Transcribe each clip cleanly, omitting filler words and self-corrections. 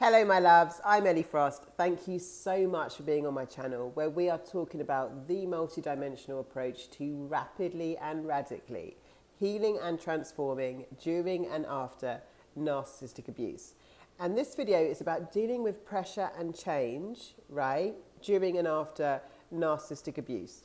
Hello my loves, I'm Ellie Frost. Thank you so much for being on my channel where we are talking about the multidimensional approach to rapidly and radically healing and transforming during and after narcissistic abuse. And this video is about dealing with pressure and change, right, during and after narcissistic abuse.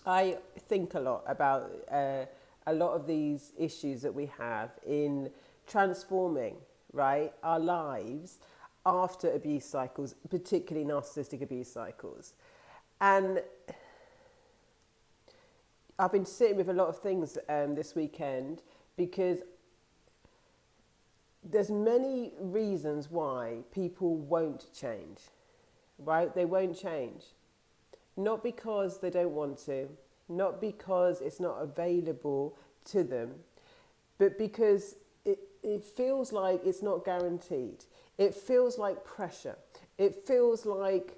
I think a lot about a lot of these issues that we have in transforming, right, our lives after abuse cycles, particularly narcissistic abuse cycles. And I've been sitting with a lot of things this weekend because there's many reasons why people won't change, right? They won't change. Not because they don't want to, not because it's not available to them, but because it feels like it's not guaranteed. It feels like pressure. It feels like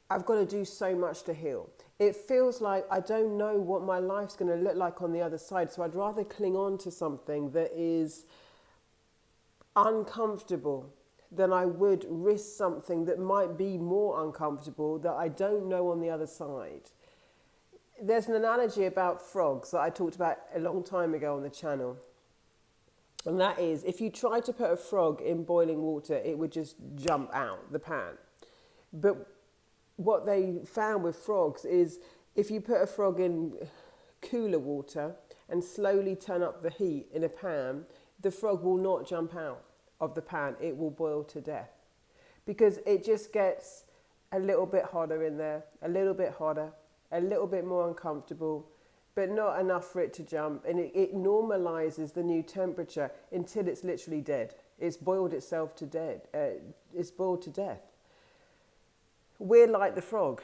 I've got to do so much to heal. It feels like I don't know what my life's going to look like on the other side, so I'd rather cling on to something that is uncomfortable than I would risk something that might be more uncomfortable that I don't know on the other side. There's an analogy about frogs that I talked about a long time ago on the channel. And that is, if you tried to put a frog in boiling water, it would just jump out the pan. But what they found with frogs is if you put a frog in cooler water and slowly turn up the heat in a pan, the frog will not jump out of the pan. It will boil to death because it just gets a little bit hotter in there, a little bit hotter, a little bit more uncomfortable, but not enough for it to jump. And it normalizes the new temperature until it's literally dead. It's boiled itself to dead. It's boiled to death. We're like the frog.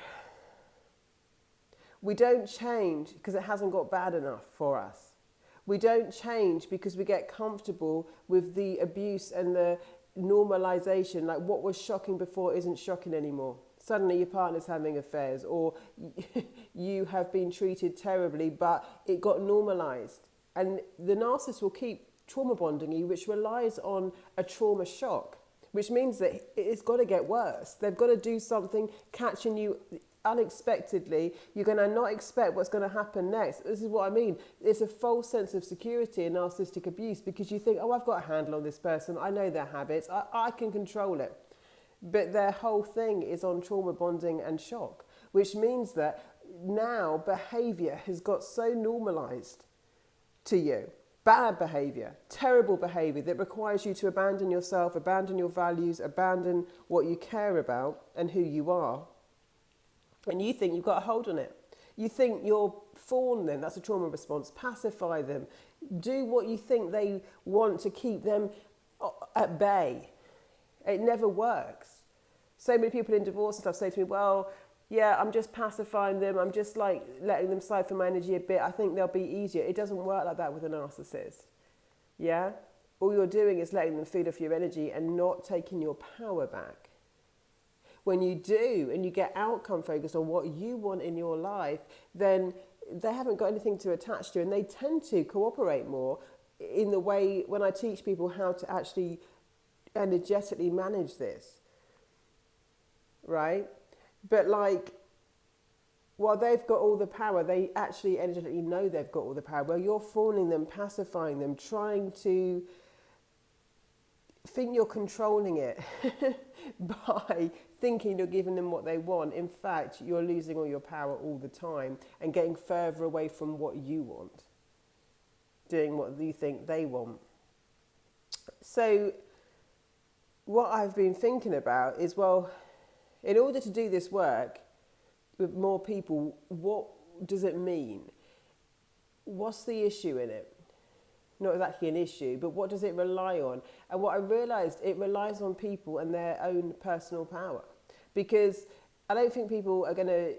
We don't change because it hasn't got bad enough for us. We don't change because we get comfortable with the abuse and the normalization. Like what was shocking before isn't shocking anymore. Suddenly your partner's having affairs or you have been treated terribly, but it got normalized. And the narcissist will keep trauma bonding you, which relies on a trauma shock, which means that it's got to get worse. They've got to do something catching you unexpectedly. You're going to not expect what's going to happen next. This is what I mean. It's a false sense of security in narcissistic abuse because you think, oh, I've got a handle on this person. I know their habits. I can control it. But their whole thing is on trauma bonding and shock, which means that now behavior has got so normalized to you. Bad behavior, terrible behavior that requires you to abandon yourself, abandon your values, abandon what you care about and who you are. And you think you've got a hold on it. You think you're fawn them, that's a trauma response, pacify them, do what you think they want to keep them at bay. It never works. So many people in divorce and stuff say to me, well, yeah, I'm just pacifying them. I'm just like letting them siphon my energy a bit. I think they'll be easier. It doesn't work like that with a narcissist. Yeah? All you're doing is letting them feed off your energy and not taking your power back. When you do and you get outcome focused on what you want in your life, then they haven't got anything to attach to and they tend to cooperate more in the way when I teach people how to actually energetically manage this, right? But like, while they've got all the power, they actually energetically know they've got all the power. Well, you're fawning them, pacifying them, trying to think you're controlling it by thinking you're giving them what they want. In fact, you're losing all your power all the time and getting further away from what you want, doing what you think they want. So what I've been thinking about is, well, in order to do this work with more people, what does it mean? What's the issue in it? Not exactly an issue, but what does it rely on? And what I realised, it relies on people and their own personal power. Because I don't think people are going to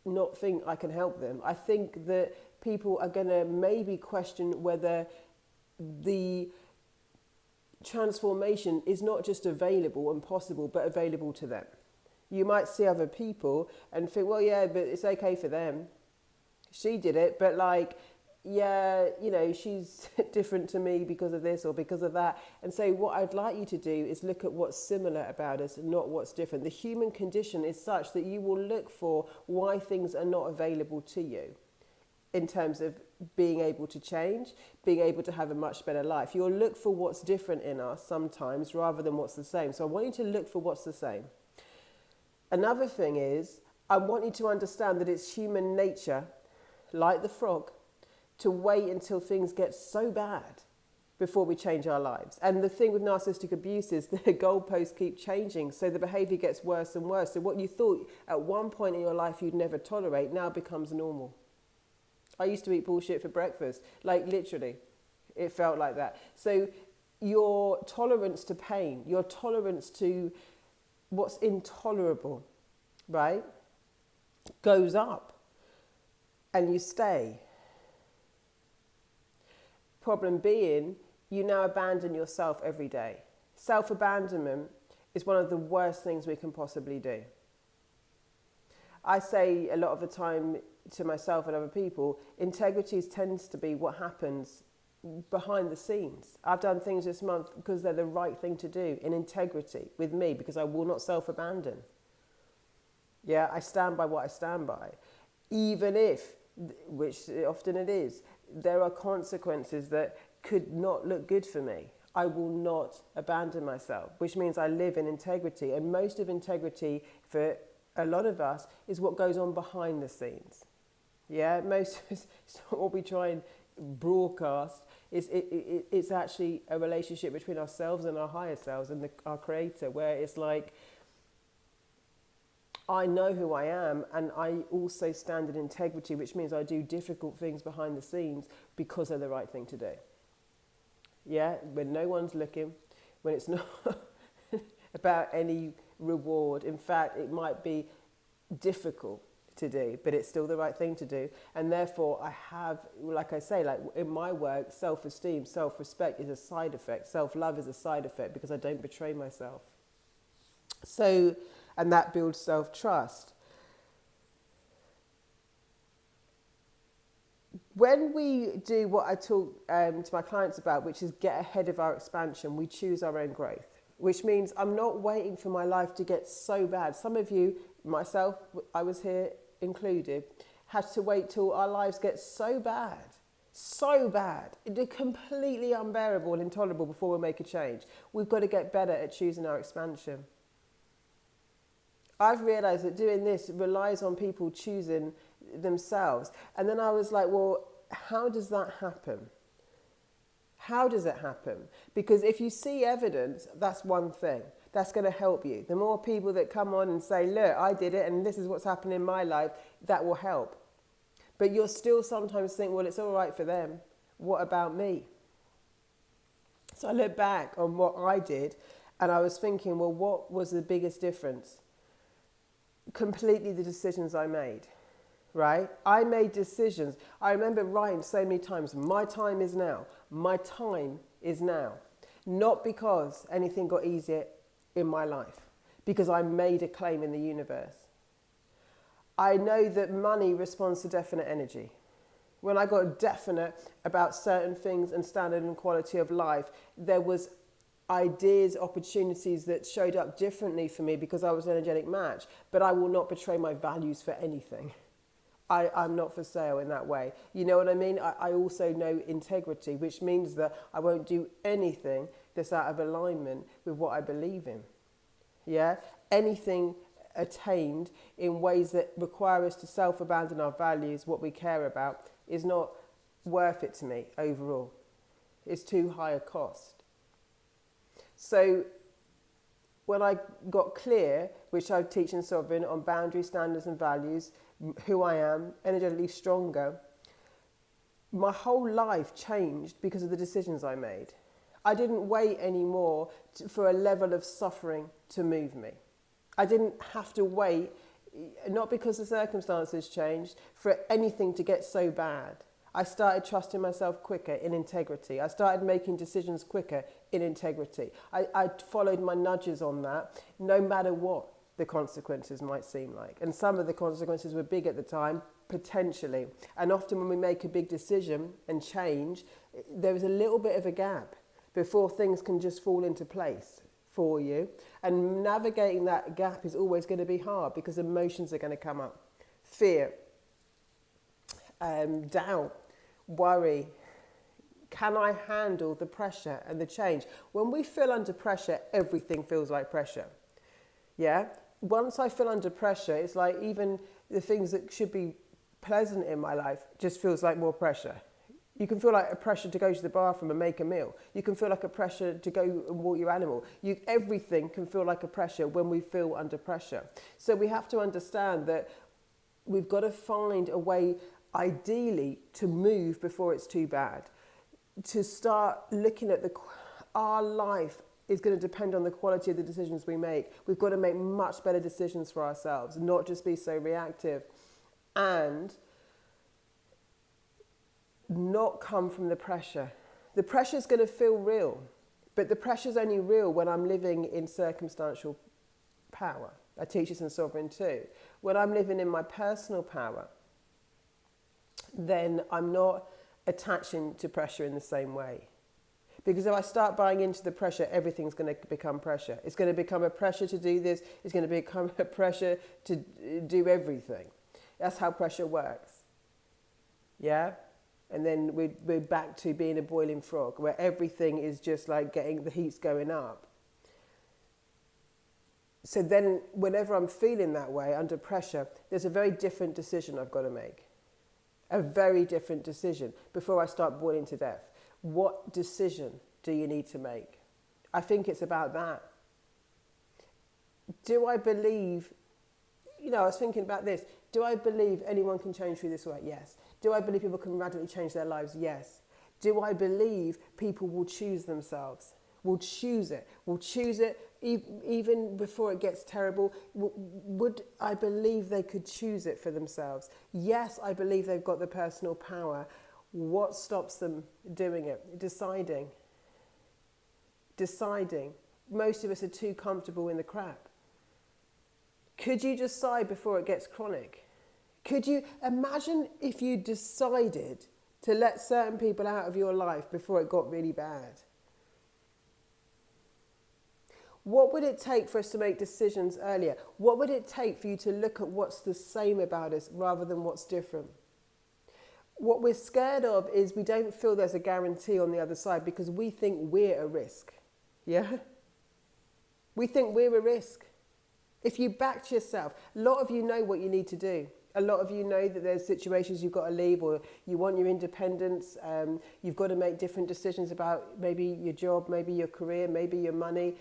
not think I can help them. I think that people are going to maybe question whether the transformation is not just available and possible, but available to them. You might see other people and think, well, yeah, but it's okay for them. She did it, but like, yeah, you know, she's different to me because of this or because of that. And so what I'd like you to do is look at what's similar about us, not what's different. The human condition is such that you will look for why things are not available to you in terms of being able to change, being able to have a much better life. You'll look for what's different in us sometimes rather than what's the same. So I want you to look for what's the same. Another thing is, I want you to understand that it's human nature, like the frog, to wait until things get so bad before we change our lives. And the thing with narcissistic abuse is the goalposts keep changing, so the behavior gets worse and worse. So what you thought at one point in your life you'd never tolerate now becomes normal. I used to eat bullshit for breakfast, like literally, it felt like that. So your tolerance to pain, your tolerance to what's intolerable, right, goes up and you stay. Problem being, you now abandon yourself every day. Self-abandonment is one of the worst things we can possibly do. I say a lot of the time to myself and other people, integrity tends to be what happens behind the scenes. I've done things this month because they're the right thing to do in integrity with me, because I will not self-abandon. Yeah, I stand by what I stand by. Even if, which often it is, there are consequences that could not look good for me. I will not abandon myself, which means I live in integrity. And most of integrity for a lot of us is what goes on behind the scenes. Yeah, most of us, it's not what we try and broadcast. It's actually a relationship between ourselves and our higher selves and our creator, where it's like, I know who I am, and I also stand in integrity, which means I do difficult things behind the scenes because they're the right thing to do. Yeah, when no one's looking, when it's not about any reward. In fact, it might be difficult to do, but it's still the right thing to do. And therefore, I have, like I say, like in my work, self-esteem, self-respect is a side effect. Self-love is a side effect because I don't betray myself. So, and that builds self-trust. When we do what I talk to my clients about, which is get ahead of our expansion, we choose our own growth, which means I'm not waiting for my life to get so bad. Some of you, myself, I was here included, had to wait till our lives get so bad, it's completely unbearable and intolerable before we make a change. We've got to get better at choosing our expansion. I've realised that doing this relies on people choosing themselves. And then I was like, well, how does that happen? How does it happen? Because if you see evidence, that's one thing. That's going to help you. The more people that come on and say, look, I did it and this is what's happened in my life, that will help. But you'll still sometimes think, well, it's all right for them. What about me? So I look back on what I did and I was thinking, well, what was the biggest difference? Completely the decisions I made, right? I made decisions. I remember writing so many times, my time is now. My time is now. Not because anything got easier in my life, because I made a claim in the universe. I know that money responds to definite energy. When I got definite about certain things and standard and quality of life, there was ideas, opportunities that showed up differently for me because I was an energetic match, but I will not betray my values for anything. I'm not for sale in that way. You know what I mean? I also know integrity, which means that I won't do anything that's out of alignment with what I believe in. Yeah? Anything attained in ways that require us to self-abandon our values, what we care about, is not worth it to me overall. It's too high a cost. So when I got clear, which I teach in Sovereign, on boundaries, standards and values, who I am, energetically stronger, my whole life changed because of the decisions I made. I didn't wait anymore for a level of suffering to move me. I didn't have to wait, not because the circumstances changed, for anything to get so bad. I started trusting myself quicker in integrity. I started making decisions quicker in integrity. I followed my nudges on that, no matter what the consequences might seem like. And some of the consequences were big at the time, potentially. And often when we make a big decision and change, there is a little bit of a gap before things can just fall into place for you. And navigating that gap is always going to be hard because emotions are going to come up. Fear, doubt, worry. Can I handle the pressure and the change? When we feel under pressure, everything feels like pressure. Yeah? Once I feel under pressure, it's like even the things that should be pleasant in my life just feels like more pressure. You can feel like a pressure to go to the bathroom and make a meal. You can feel like a pressure to go and walk your animal. Everything can feel like a pressure when we feel under pressure. So we have to understand that we've got to find a way, ideally, to move before it's too bad. To start looking at our life is going to depend on the quality of the decisions we make. We've got to make much better decisions for ourselves, not just be so reactive. And not come from the pressure. The pressure is going to feel real, but the pressure is only real when I'm living in circumstantial power. I teach this in Sovereign too. When I'm living in my personal power, then I'm not attaching to pressure in the same way. Because if I start buying into the pressure, everything's going to become pressure. It's going to become a pressure to do this. It's going to become a pressure to do everything. That's how pressure works. Yeah? And then we're back to being a boiling frog, where everything is just like the heat's going up. So then whenever I'm feeling that way, under pressure, there's a very different decision I've got to make. A very different decision before I start boiling to death. What decision do you need to make? I think it's about that. Do I believe, I was thinking about this. Do I believe anyone can change through this way? Yes. Do I believe people can radically change their lives? Yes. Do I believe people will choose themselves? Will choose it even before it gets terrible? Would I believe they could choose it for themselves? Yes, I believe they've got the personal power. What stops them doing it? Deciding. Most of us are too comfortable in the crap. Could you decide before it gets chronic? Could you imagine if you decided to let certain people out of your life before it got really bad? What would it take for us to make decisions earlier? What would it take for you to look at what's the same about us rather than what's different? What we're scared of is we don't feel there's a guarantee on the other side because we think we're a risk. Yeah? We think we're a risk. If you backed yourself, a lot of you know what you need to do. A lot of you know that there's situations you've got to leave, or you want your independence. You've got to make different decisions about maybe your job, maybe your career, maybe your money.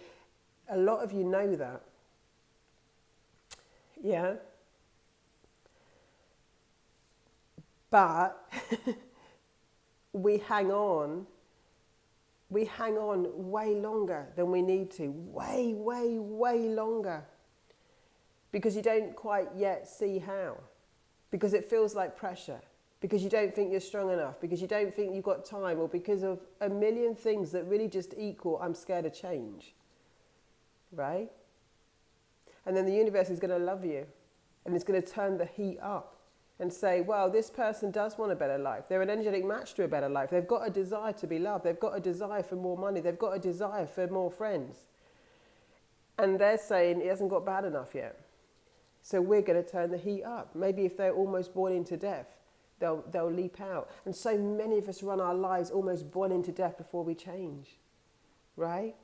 A lot of you know that. Yeah? But we hang on way longer than we need to. Way, way, way longer. Because you don't quite yet see how. Because it feels like pressure. Because you don't think you're strong enough. Because you don't think you've got time. Or because of a million things that really just equal, I'm scared of change. Right? And then the universe is going to love you. And it's going to turn the heat up. And say, well, this person does want a better life. They're an energetic match to a better life. They've got a desire to be loved. They've got a desire for more money. They've got a desire for more friends. And they're saying it hasn't got bad enough yet. So we're going to turn the heat up. Maybe if they're almost boiling to death, they'll leap out. And so many of us run our lives almost boiling to death before we change. Right?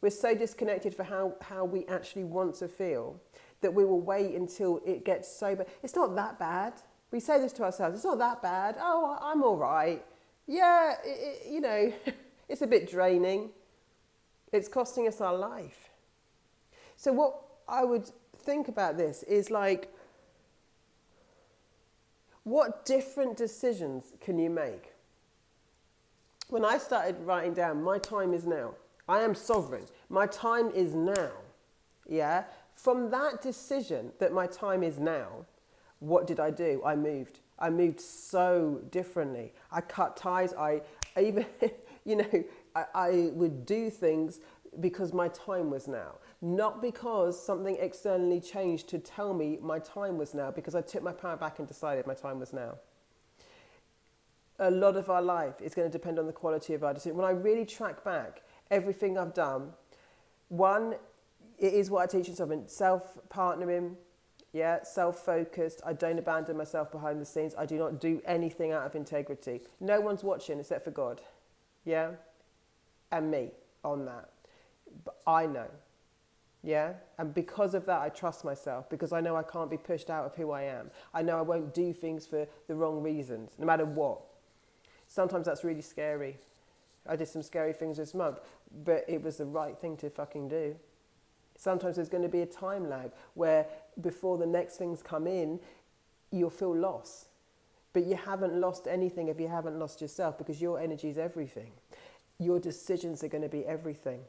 We're so disconnected for how we actually want to feel that we will wait until it gets so bad. It's not that bad. We say this to ourselves. It's not that bad. Oh, I'm all right. Yeah, it's a bit draining. It's costing us our life. So what I would think about this is like, what different decisions can you make? When I started writing down, my time is now. I am sovereign. My time is now. Yeah? From that decision that my time is now, what did I do? I moved. I moved so differently. I cut ties. I even, I would do things because my time was now. Not because something externally changed to tell me my time was now, because I took my power back and decided my time was now. A lot of our life is going to depend on the quality of our decision. When I really track back everything I've done, one, it is what I teach in something, self-partnering, yeah, self-focused. I don't abandon myself behind the scenes. I do not do anything out of integrity. No one's watching except for God, yeah, and me on that. But I know, yeah, and because of that I trust myself, because I know I can't be pushed out of who I am. I know I won't do things for the wrong reasons, no matter what. Sometimes that's really scary. I did some scary things this month, but it was the right thing to fucking do. Sometimes there's going to be a time lag where before the next things come in, you'll feel loss. But you haven't lost anything if you haven't lost yourself, because your energy is everything. Your decisions are going to be everything.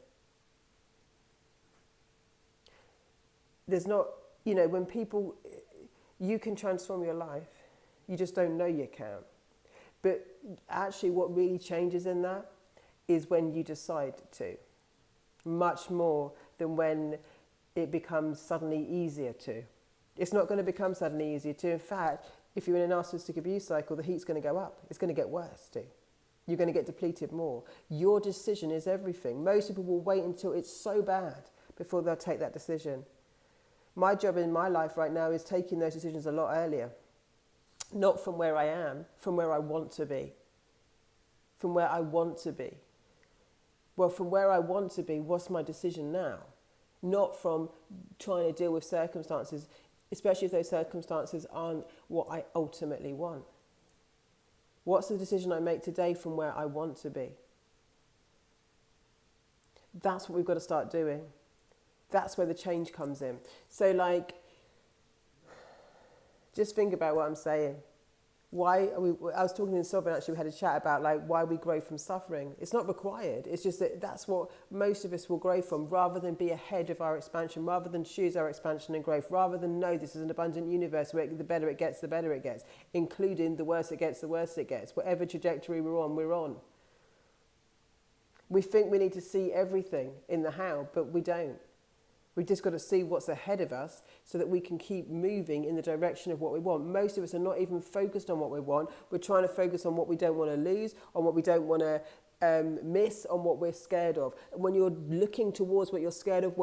There's not, you know, when people, you can transform your life. You just don't know you can. But actually what really changes in that is when you decide to. Much more than when it becomes suddenly easier to. It's not going to become suddenly easier to. In fact, if you're in a narcissistic abuse cycle, the heat's going to go up. It's going to get worse too. You're going to get depleted more. Your decision is everything. Most people will wait until it's so bad before they'll take that decision. My job in my life right now is taking those decisions a lot earlier. Not from where I am, from where I want to be. From where I want to be. Well, from where I want to be, what's my decision now? Not from trying to deal with circumstances, especially if those circumstances aren't what I ultimately want. What's the decision I make today from where I want to be? That's what we've got to start doing. That's where the change comes in. So like, just think about what I'm saying. I was talking to Sovereign, actually, we had a chat about like why we grow from suffering. It's not required. It's just that that's what most of us will grow from, rather than be ahead of our expansion, rather than choose our expansion and growth, rather than know this is an abundant universe where the better it gets, the better it gets, including the worse it gets, the worse it gets. Whatever trajectory we're on, we're on. We think we need to see everything in the how, but we don't. We've just got to see what's ahead of us so that we can keep moving in the direction of what we want. Most of us are not even focused on what we want. We're trying to focus on what we don't want to lose, on what we don't want to miss, on what we're scared of. When you're looking towards what you're scared of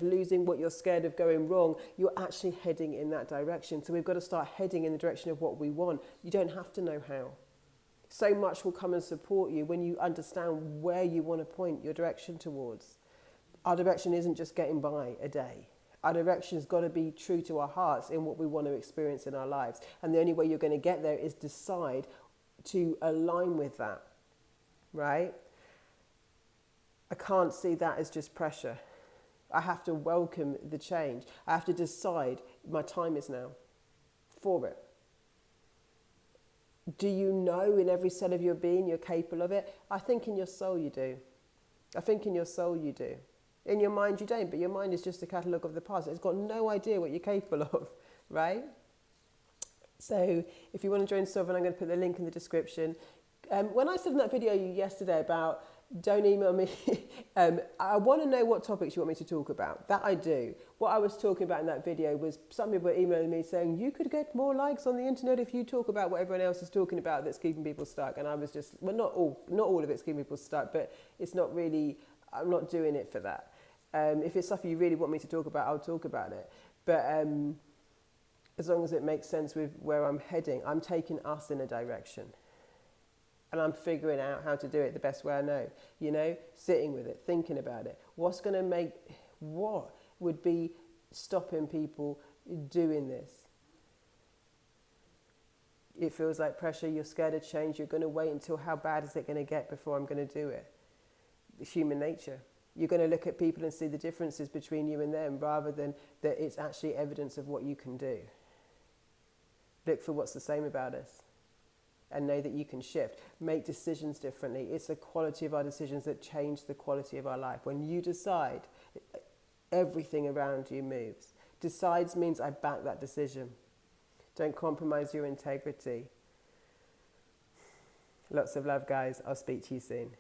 losing, what you're scared of going wrong, you're actually heading in that direction. So we've got to start heading in the direction of what we want. You don't have to know how. So much will come and support you when you understand where you want to point your direction towards. Our direction isn't just getting by a day. Our direction has got to be true to our hearts in what we want to experience in our lives. And the only way you're going to get there is decide to align with that, right? I can't see that as just pressure. I have to welcome the change. I have to decide my time is now for it. Do you know in every cell of your being you're capable of it? I think in your soul you do. I think in your soul you do. In your mind you don't, but your mind is just a catalogue of the past. It's got no idea what you're capable of, right? So if you want to join Sovereign, I'm going to put the link in the description. When I said in that video yesterday about don't email me, I want to know what topics you want me to talk about. That I do. What I was talking about in that video was some people were emailing me saying, you could get more likes on the internet if you talk about what everyone else is talking about that's keeping people stuck. And I was just, well, not all of it's keeping people stuck, but it's not really, I'm not doing it for that. If it's stuff you really want me to talk about, I'll talk about it. But as long as it makes sense with where I'm heading, I'm taking us in a direction. And I'm figuring out how to do it the best way I know. You know, sitting with it, thinking about it. What would be stopping people doing this? It feels like pressure, you're scared of change, you're going to wait until how bad is it going to get before I'm going to do it. It's human nature. You're going to look at people and see the differences between you and them rather than that it's actually evidence of what you can do. Look for what's the same about us and know that you can shift. Make decisions differently. It's the quality of our decisions that change the quality of our life. When you decide, everything around you moves. Decides means I back that decision. Don't compromise your integrity. Lots of love, guys. I'll speak to you soon.